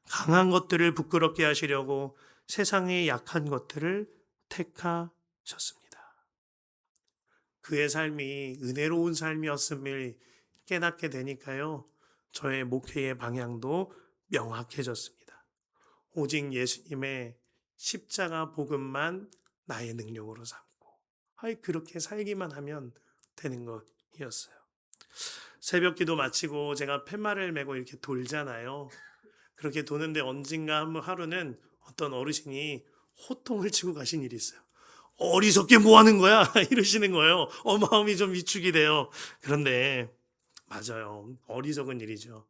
강한 것들을 부끄럽게 하시려고 세상의 약한 것들을 택하셨습니다. 그의 삶이 은혜로운 삶이었음을 깨닫게 되니까요. 저의 목회의 방향도 명확해졌습니다. 오직 예수님의 십자가 복음만 나의 능력으로 삼고, 그렇게 살기만 하면 되는 것이었어요. 새벽 기도 마치고 제가 팻말을 메고 이렇게 돌잖아요. 그렇게 도는데 언젠가 한 하루는 어떤 어르신이 호통을 치고 가신 일이 있어요. 어리석게 뭐 하는 거야? 이러시는 거예요. 마음이 좀 위축이 돼요. 그런데 맞아요. 어리석은 일이죠.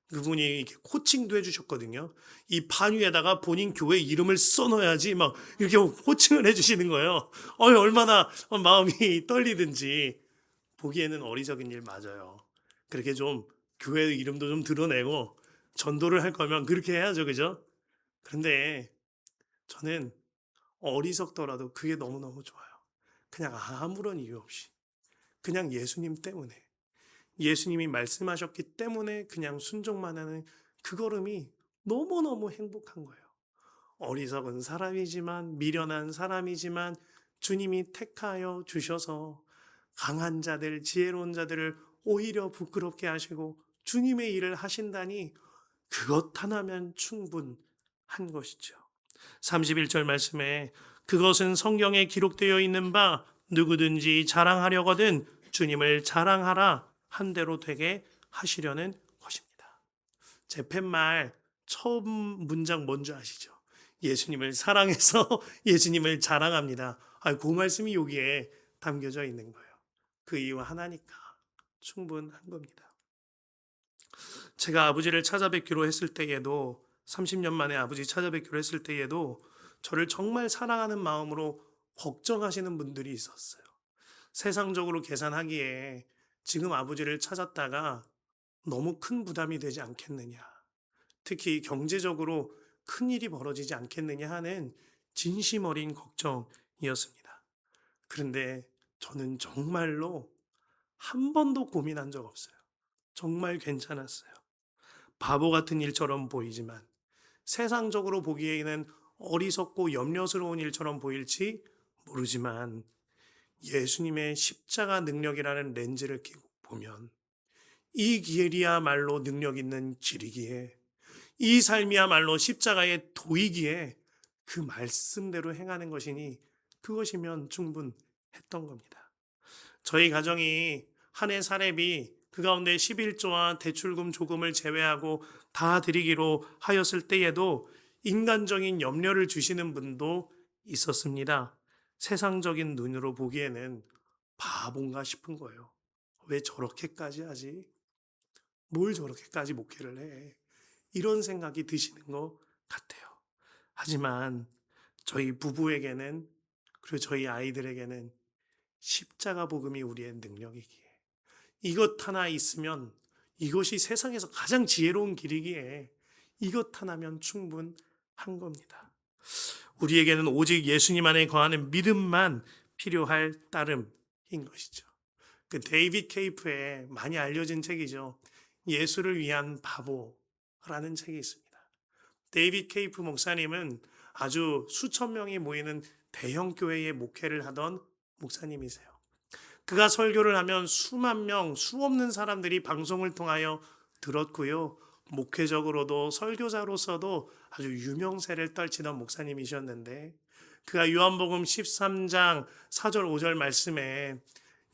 그분이 이렇게 코칭도 해주셨거든요. 이 판 위에다가 본인 교회 이름을 써놓아야지 막 이렇게 호칭을 해주시는 거예요. 얼마나 마음이 떨리든지. 보기에는 어리석은 일 맞아요. 그렇게 좀 교회 이름도 좀 드러내고 전도를 할 거면 그렇게 해야죠. 그죠? 그런데 저는 어리석더라도 그게 너무너무 좋아요. 그냥 아무런 이유 없이. 그냥 예수님 때문에. 예수님이 말씀하셨기 때문에 그냥 순종만 하는 그 걸음이 너무너무 행복한 거예요. 어리석은 사람이지만, 미련한 사람이지만 주님이 택하여 주셔서 강한 자들, 지혜로운 자들을 오히려 부끄럽게 하시고 주님의 일을 하신다니 그것 하나면 충분한 것이죠. 31절 말씀에 그것은 성경에 기록되어 있는 바 누구든지 자랑하려거든 주님을 자랑하라 한 대로 되게 하시려는 것입니다. 제 팻말 처음 문장 뭔지 아시죠? 예수님을 사랑해서 예수님을 자랑합니다. 그 말씀이 여기에 담겨져 있는 거예요. 그 이유 하나니까 충분한 겁니다. 제가 아버지를 찾아뵙기로 했을 때에도 30년 만에 아버지 찾아뵙기로 했을 때에도 저를 정말 사랑하는 마음으로 걱정하시는 분들이 있었어요. 세상적으로 계산하기에 지금 아버지를 찾았다가 너무 큰 부담이 되지 않겠느냐. 특히 경제적으로 큰 일이 벌어지지 않겠느냐 하는 진심 어린 걱정이었습니다. 그런데 저는 정말로 한 번도 고민한 적 없어요. 정말 괜찮았어요. 바보 같은 일처럼 보이지만 세상적으로 보기에는 어리석고 염려스러운 일처럼 보일지 모르지만 예수님의 십자가 능력이라는 렌즈를 끼고 보면 이 길이야말로 능력 있는 길이기에 이 삶이야말로 십자가의 도이기에 그 말씀대로 행하는 것이니 그것이면 충분했던 겁니다. 저희 가정이 한 해 사례비 그 가운데 11조와 대출금 조금을 제외하고 다 드리기로 하였을 때에도 인간적인 염려를 주시는 분도 있었습니다. 세상적인 눈으로 보기에는 바본가 싶은 거예요. 왜 저렇게까지 하지? 뭘 저렇게까지 목회를 해? 이런 생각이 드시는 것 같아요. 하지만 저희 부부에게는 그리고 저희 아이들에게는 십자가 복음이 우리의 능력이기에 이것 하나 있으면 이것이 세상에서 가장 지혜로운 길이기에 이것 하나면 충분한 겁니다. 우리에게는 오직 예수님 안에 거하는 믿음만 필요할 따름인 것이죠. 그 데이빗 케이프의 많이 알려진 책이죠. 예수를 위한 바보라는 책이 있습니다. 데이빗 케이프 목사님은 아주 수천 명이 모이는 대형 교회의 목회를 하던 목사님이세요. 그가 설교를 하면 수만 명, 수 없는 사람들이 방송을 통하여 들었고요. 목회적으로도 설교자로서도 아주 유명세를 떨치던 목사님이셨는데 그가 요한복음 13장 4절 5절 말씀에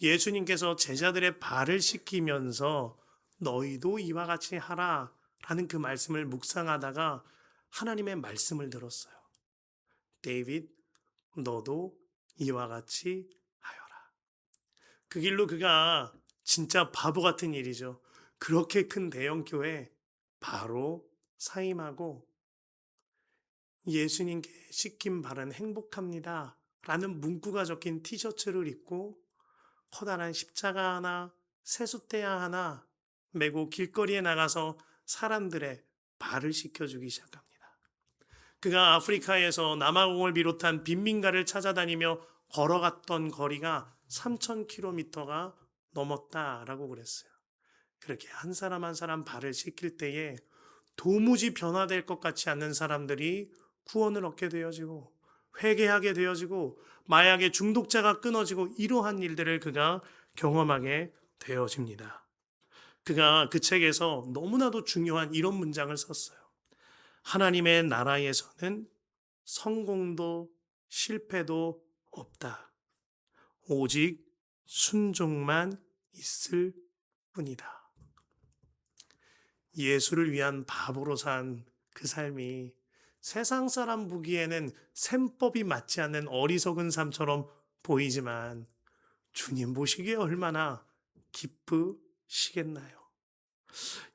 예수님께서 제자들의 발을 씻기면서 너희도 이와 같이 하라 라는 그 말씀을 묵상하다가 하나님의 말씀을 들었어요. 데이빗, 너도 이와 같이 하여라. 그 길로 그가 진짜 바보 같은 일이죠. 그렇게 큰 대형 교회 바로 사임하고 예수님께 씻긴 발은 행복합니다 라는 문구가 적힌 티셔츠를 입고 커다란 십자가 하나, 세숫대야 하나 메고 길거리에 나가서 사람들의 발을 씻겨주기 시작합니다. 그가 아프리카에서 남아공을 비롯한 빈민가를 찾아다니며 걸어갔던 거리가 3,000km가 넘었다라고 그랬어요. 그렇게 한 사람 한 사람 발을 씻길 때에 도무지 변화될 것 같지 않는 사람들이 구원을 얻게 되어지고 회개하게 되어지고 마약의 중독자가 끊어지고 이러한 일들을 그가 경험하게 되어집니다. 그가 그 책에서 너무나도 중요한 이런 문장을 썼어요. 하나님의 나라에서는 성공도 실패도 없다. 오직 순종만 있을 뿐이다. 예수를 위한 바보로 산 그 삶이 세상 사람 보기에는 셈법이 맞지 않는 어리석은 삶처럼 보이지만 주님 보시기에 얼마나 기쁘시겠나요?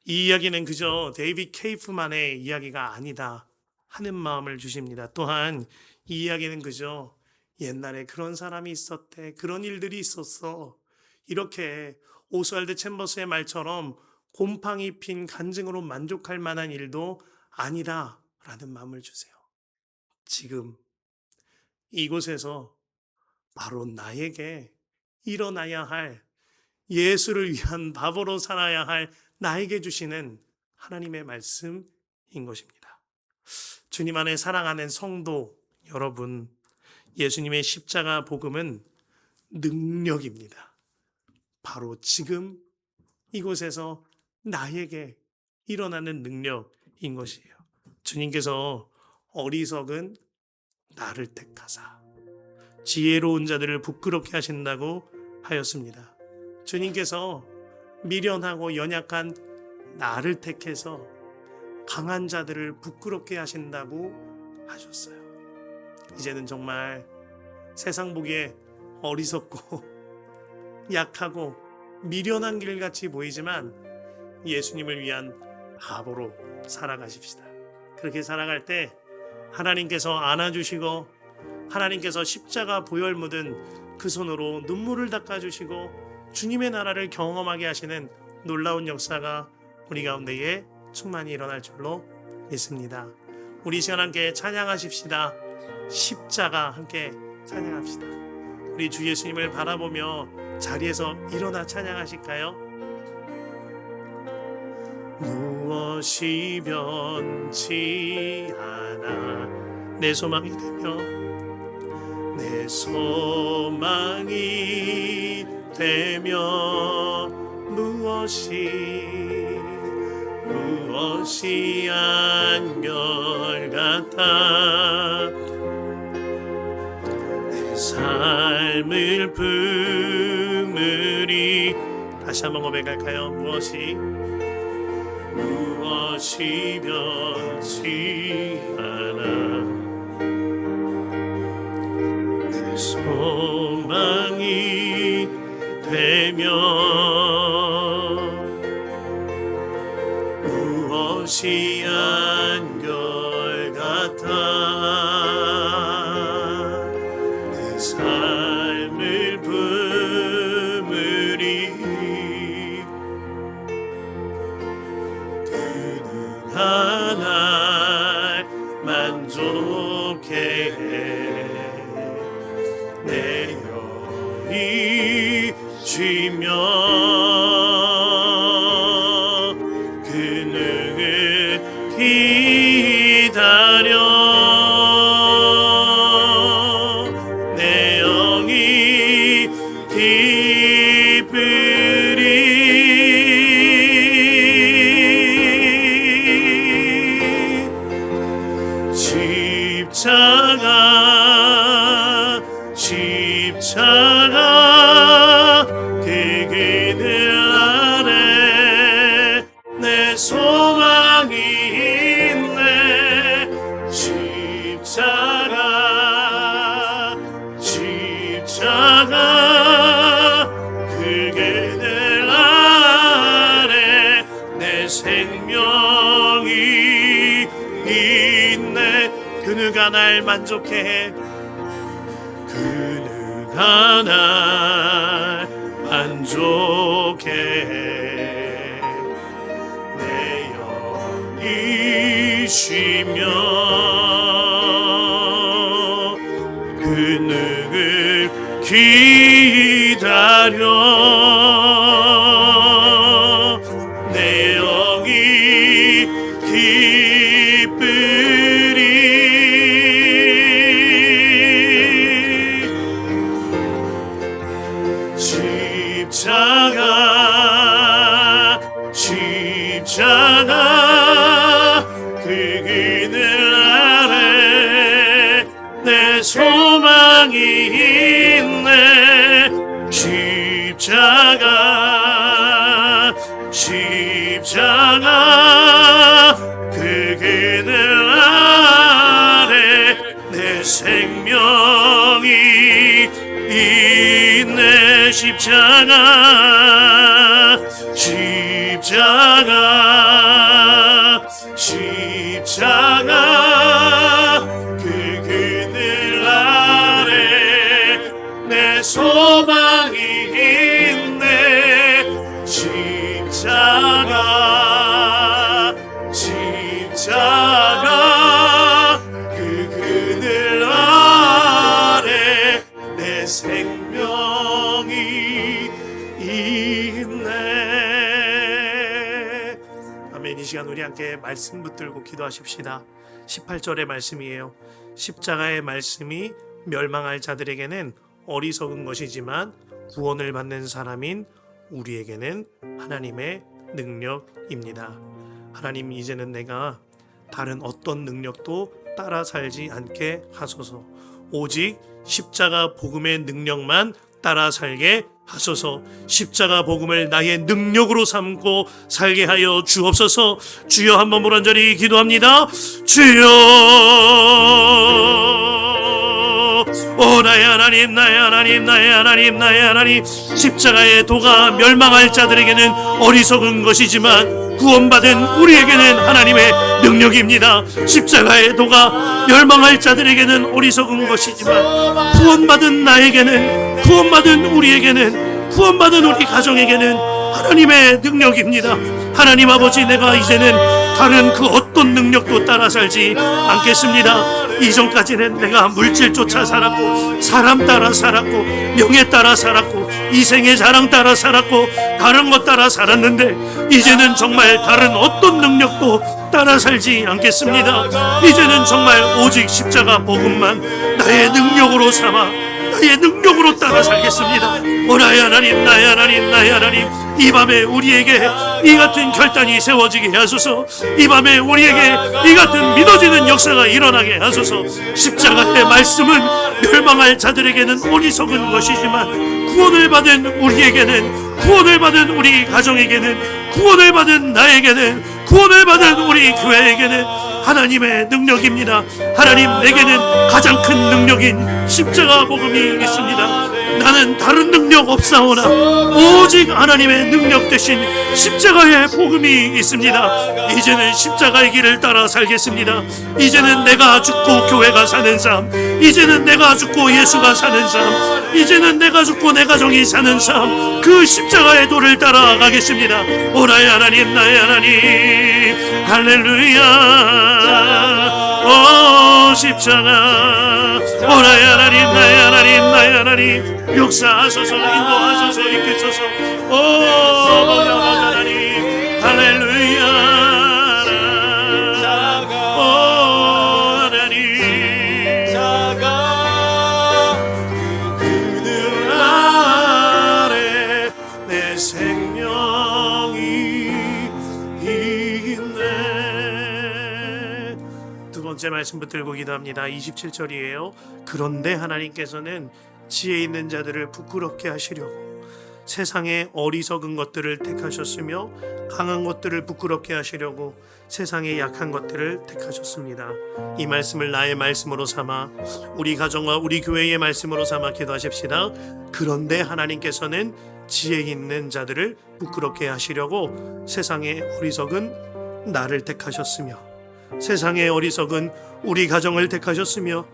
이 이야기는 그저 데이빗 케이프만의 이야기가 아니다 하는 마음을 주십니다. 또한 이 이야기는 그저 옛날에 그런 사람이 있었대, 그런 일들이 있었어, 이렇게 오스왈드 챔버스의 말처럼 곰팡이 핀 간증으로 만족할 만한 일도 아니라 라는 마음을 주세요. 지금 이곳에서 바로 나에게 일어나야 할, 예수를 위한 바보로 살아야 할 나에게 주시는 하나님의 말씀인 것입니다. 주님 안에 사랑하는 성도 여러분, 예수님의 십자가 복음은 능력입니다. 바로 지금 이곳에서 나에게 일어나는 능력인 것이에요. 주님께서 어리석은 나를 택하사 지혜로운 자들을 부끄럽게 하신다고 하였습니다. 주님께서 미련하고 연약한 나를 택해서 강한 자들을 부끄럽게 하신다고 하셨어요. 이제는 정말 세상 보기에 어리석고 약하고 미련한 길같이 보이지만 예수님을 위한 바보로 살아가십시다. 그렇게 살아갈 때 하나님께서 안아주시고 하나님께서 십자가 보혈 묻은 그 손으로 눈물을 닦아주시고 주님의 나라를 경험하게 하시는 놀라운 역사가 우리 가운데에 충만히 일어날 줄로 믿습니다. 우리 시간 함께 찬양하십시다. 십자가 함께 찬양합시다. 우리 주 예수님을 바라보며 자리에서 일어나 찬양하실까요? 무엇이 변치 않아 내 소망이 되며 내 소망이 되며 무엇이 안결같아 내 삶을 품으리. 다시 한번 고백할까요? 무엇이 변치 않아 내 소망이 되며 무엇이 안결같아 내 삶을 품으리. 하나 만족해 내 영이 쉬며 그를 기다려 내 영이 기쁘리. 십자가 그 그늘 아래 내 소망이 있네. 십자가 그 그늘 아래 내 생명이 있네. 그 누가 날 만족해 해. 그 누가 날 만족해 해. 내 영이 쉬며 그 누굴 기다려 내 영이 십자가 그 그늘 아래 내 소망이 있네. 십자가 그 그늘 아래 내 생명이 있네. 십자가 그 그늘 아래 내 소망이 있네. 십자가 그 그늘 아래 내 생명이 있네. 아멘. 이 시간 우리 함께 말씀 붙들고 기도하십시다. 18절의 말씀이에요. 십자가의 말씀이 멸망할 자들에게는 어리석은 것이지만 구원을 받는 사람인 우리에게는 하나님의 능력입니다. 하나님, 이제는 내가 다른 어떤 능력도 따라 살지 않게 하소서. 오직 십자가 복음의 능력만 따라 살게 하소서. 십자가 복음을 나의 능력으로 삼고 살게 하여 주옵소서. 주여, 한번 무란절히 기도합니다. 주여, 오 나의 하나님, 나의 하나님, 나의 하나님, 나의 하나님. 십자가의 도가 멸망할 자들에게는 어리석은 것이지만 구원받은 우리에게는 하나님의 능력입니다. 십자가의 도가 멸망할 자들에게는 어리석은 것이지만 구원받은 나에게는, 구원받은 우리에게는, 구원받은 우리 가정에게는 하나님의 능력입니다. 하나님 아버지, 내가 이제는 다른 그 어떤 능력도 따라 살지 않겠습니다. 이전까지는 내가 물질 쫓아 살았고, 사람 따라 살았고, 명예 따라 살았고, 이생의 자랑 따라 살았고, 다른 것 따라 살았는데 이제는 정말 다른 어떤 능력도 따라 살지 않겠습니다. 이제는 정말 오직 십자가 복음만 나의 능력으로 삼아 나의 능력으로 따라 살겠습니다. 오 나의 하나님, 나의 하나님, 나의 하나님. 이 밤에 우리에게 이 같은 결단이 세워지게 하소서. 이 밤에 우리에게 이 같은 믿어지는 역사가 일어나게 하소서. 십자가의 말씀은 멸망할 자들에게는 어리석은 것이지만 구원을 받은 우리에게는, 구원을 받은 우리 가정에게는, 구원을 받은 나에게는, 구원을 받은 우리 교회에게는 하나님의 능력입니다. 하나님, 내게는 가장 큰 능력인 십자가 복음이 있습니다. 나는 다른 능력 없사오나 오직 하나님의 능력 대신 십자가의 복음이 있습니다. 이제는 십자가의 길을 따라 살겠습니다. 이제는 내가 죽고 교회가 사는 삶, 이제는 내가 죽고 예수가 사는 삶, 이제는 내가 죽고 내 가정이 사는 삶, 그 십자가의 도를 따라가겠습니다. 오 나의 하나님, 나의 하나님. 할렐루야. 오 십자가, 오 나의 하나님, 나의 하나님, 나의 하나님. 역사하소서, 인도하소서, 이끄소서. 오 하나님, 할렐루야. 오 하나님, 그늘 아래 내 생명이 있네. 두 번째 말씀 붙들고 기도합니다. 27절이에요. 그런데 하나님께서는 지혜 있는 자들을 부끄럽게 하시려고 세상의 어리석은 것들을 택하셨으며 강한 것들을 부끄럽게 하시려고 세상의 약한 것들을 택하셨습니다. 이 말씀을 나의 말씀으로 삼아 우리 가정과 우리 교회의 말씀으로 삼아 기도하십시다. 그런데 하나님께서는 지혜 있는 자들을 부끄럽게 하시려고 세상의 어리석은 나를 택하셨으며, 세상의 어리석은 우리 가정을 택하셨으며,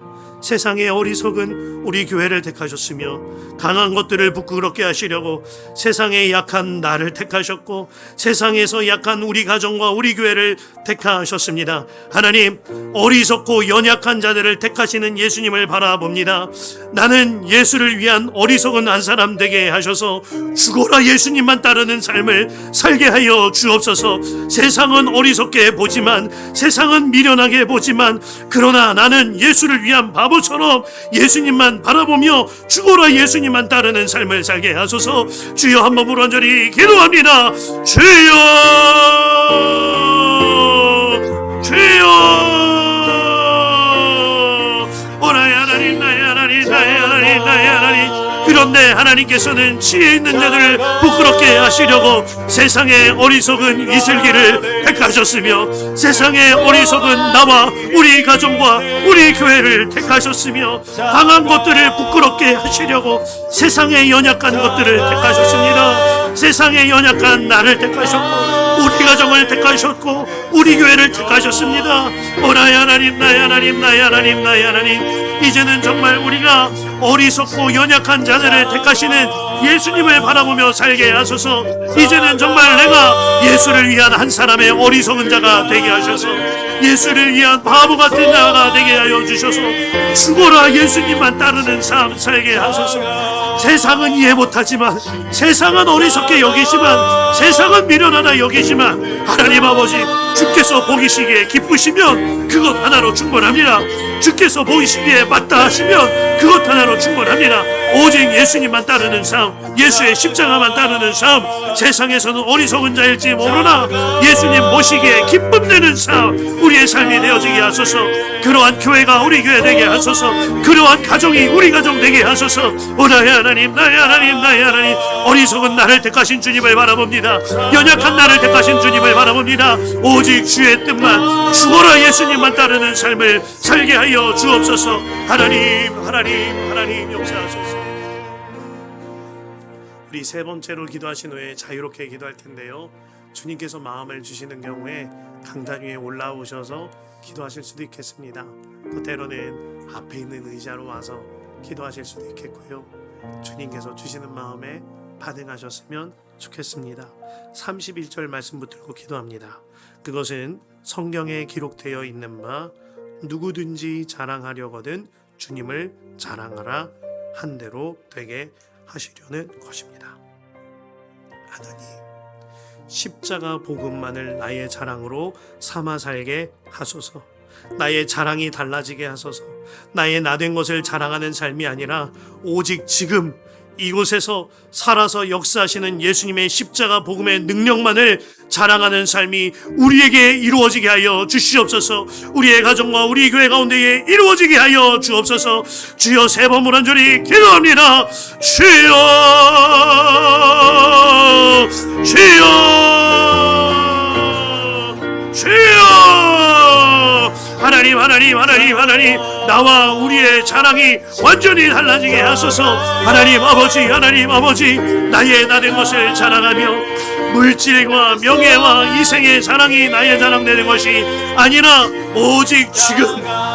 세상의 어리석은 우리 교회를 택하셨으며, 강한 것들을 부끄럽게 하시려고 세상의 약한 나를 택하셨고, 세상에서 약한 우리 가정과 우리 교회를 택하셨습니다. 하나님, 어리석고 연약한 자들을 택하시는 예수님을 바라봅니다. 나는 예수를 위한 어리석은 한 사람 되게 하셔서 죽어라 예수님만 따르는 삶을 살게 하여 주옵소서. 세상은 어리석게 보지만, 세상은 미련하게 보지만, 그러나 나는 예수를 위한 바보 바보처럼 예수님만 바라보며 죽어라 예수님만 따르는 삶을 살게 하소서. 주여, 한번 간절히 기도합니다. 주여, 주여. 오라이 하나님, 나의 하나님, 나의 하나님, 나의 하나님. 그런데 하나님께서는 지혜 있는 자들을 부끄럽게 하시려고 세상의 어리석은 이슬기를 택하셨으며, 세상의 어리석은 나와 우리 가정과 우리 교회를 택하셨으며, 강한 것들을 부끄럽게 하시려고 세상의 연약한 것들을 택하셨습니다. 세상의 연약한 나를 택하셨고, 우리 가정을 택하셨고, 우리 교회를 택하셨습니다. 나의 하나님, 나의 하나님, 나의 하나님, 나의 하나님. 이제는 정말 우리가 어리석고 연약한 자들을 택하시는 예수님을 바라보며 살게 하소서. 이제는 정말 내가 예수를 위한 한 사람의 어리석은 자가 되게 하셔서, 예수를 위한 바보 같은 자가 되게 하여 주셔서, 죽어라 예수님만 따르는 삶 살게 하소서. 세상은 이해 못하지만, 세상은 어리석게 여기지만, 세상은 미련하다 여기지만, 하나님 아버지, 주께서 보시기에 기쁘시면 그것 하나로 충분합니다. 주께서 보시기에 맞다 하시면 그것 하나로 충분합니다. 오직 예수님만 따르는 삶, 예수의 십자가만 따르는 삶, 세상에서는 어리석은 자일지 모르나 예수님 보시기에 기쁨되는 삶, 우리의 삶이 되어지게 하소서. 그러한 교회가 우리 교회 되게 하소서. 그러한 가정이 우리 가정 되게 하소서. 나의 하나님, 나의 하나님, 나의 하나님. 어리석은 나를 택하신 주님을 바라봅니다. 연약한 나를 택하신 주님을 바라봅니다. 오직 주의 뜻만, 죽어라 예수님만 따르는 삶을 살게 하여 주옵소서. 하나님, 하나님, 하나님 역사하소서. 우리 세 번째로 기도하신 후에 자유롭게 기도할 텐데요, 주님께서 마음을 주시는 경우에 강단 위에 올라오셔서 기도하실 수도 있겠습니다. 또 때로는 앞에 있는 의자로 와서 기도하실 수도 있겠고요. 주님께서 주시는 마음에 반응하셨으면 좋겠습니다. 31절 말씀 붙들고 기도합니다. 그것은 성경에 기록되어 있는 바 누구든지 자랑하려거든 주님을 자랑하라 한 대로 되게 하시려는 것입니다. 하나님, 십자가 복음만을 나의 자랑으로 삼아 살게 하소서. 나의 자랑이 달라지게 하소서. 나의 나된 것을 자랑하는 삶이 아니라 오직 지금 이곳에서 살아서 역사하시는 예수님의 십자가 복음의 능력만을 자랑하는 삶이 우리에게 이루어지게 하여 주시옵소서. 우리의 가정과 우리 교회 가운데에 이루어지게 하여 주옵소서. 주여, 세 번 간절히 기도합니다. 주여, 주여, 주여. 하나님, 하나님, 하나님, 하나님, 나와 우리의 자랑이 완전히 달라지게 하소서. 하나님 아버지, 하나님 아버지, 나의 나된 것을 자랑하며 물질과 명예와 이생의 자랑이 나의 자랑되는 것이 아니라 오직 지금,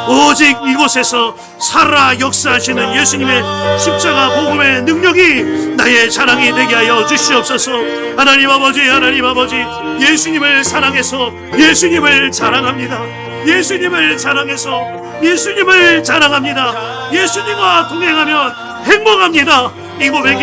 오직 이곳에서 살아 역사하시는 예수님의 십자가 복음의 능력이 나의 자랑이 되게 하여 주시옵소서. 하나님 아버지, 하나님 아버지, 예수님을 사랑해서 예수님을 자랑합니다. 예수님을 자랑해서 예수님을 자랑합니다. 예수님과 동행하면 행복합니다. 이 고백이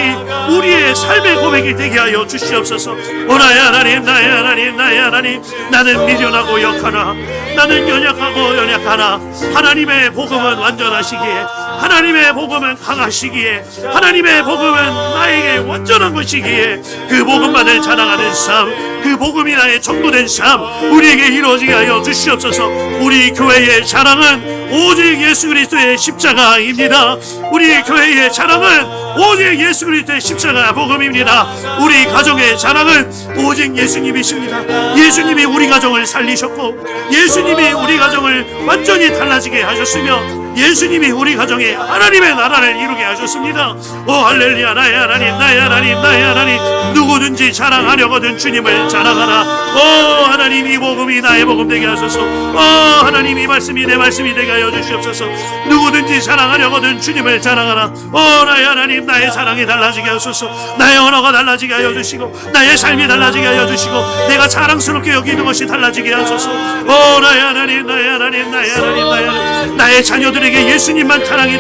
우리의 삶의 고백이 되게 하여 주시옵소서. 나의 하나님, 나의 하나님, 나의 하나님. 나는 미련하고 역하나, 나는 연약하고 연약하나 하나님의 복음은 완전하시기에, 하나님의 복음은 강하시기에, 하나님의 복음은 나에게 완전한 것이기에 그 복음만을 자랑하는 삶, 그 복음이 나의 전부된 삶 우리에게 이루어지게 하여 주시옵소서. 우리 교회의 자랑은 오직 예수 그리스도의 십자가입니다. 우리 교회의 자랑은 오직 예수 그리스도의 십자가 복음입니다. 우리 가정의 자랑은 오직 예수님이십니다. 예수님이 우리 가정을 살리셨고, 예수님이 우리 가정을 완전히 달라지게 하셨으며, 예수님이 우리 가정에 하나님의 나라를 이루게 하셨습니다. 오 할렐루야. 나의 하나님, 나의 하나님, 나의 하나님. 누구든지 자랑하려거든 주님을 자랑하라. 오 하나님, 이 복음이 나의 복음 되게 하소서. 오 하나님, 이 말씀이 내 말씀이 되게 하여 주시옵소서. 누구든지 자랑하려거든 주님을 자랑하라. 오 나의 하나님, 나의 사랑이 달라지게 하소서. 나의 언어가 달라지게 하여 주시고, 나의 삶이 달라지게 하여 주시고, 내가 자랑스럽게 여기는 것이 달라지게 하소서. 오 나의 하나님, 나의 하나님, 나의 하나님, 나의 하나님. 나의 자녀들에게 예수님만 자랑이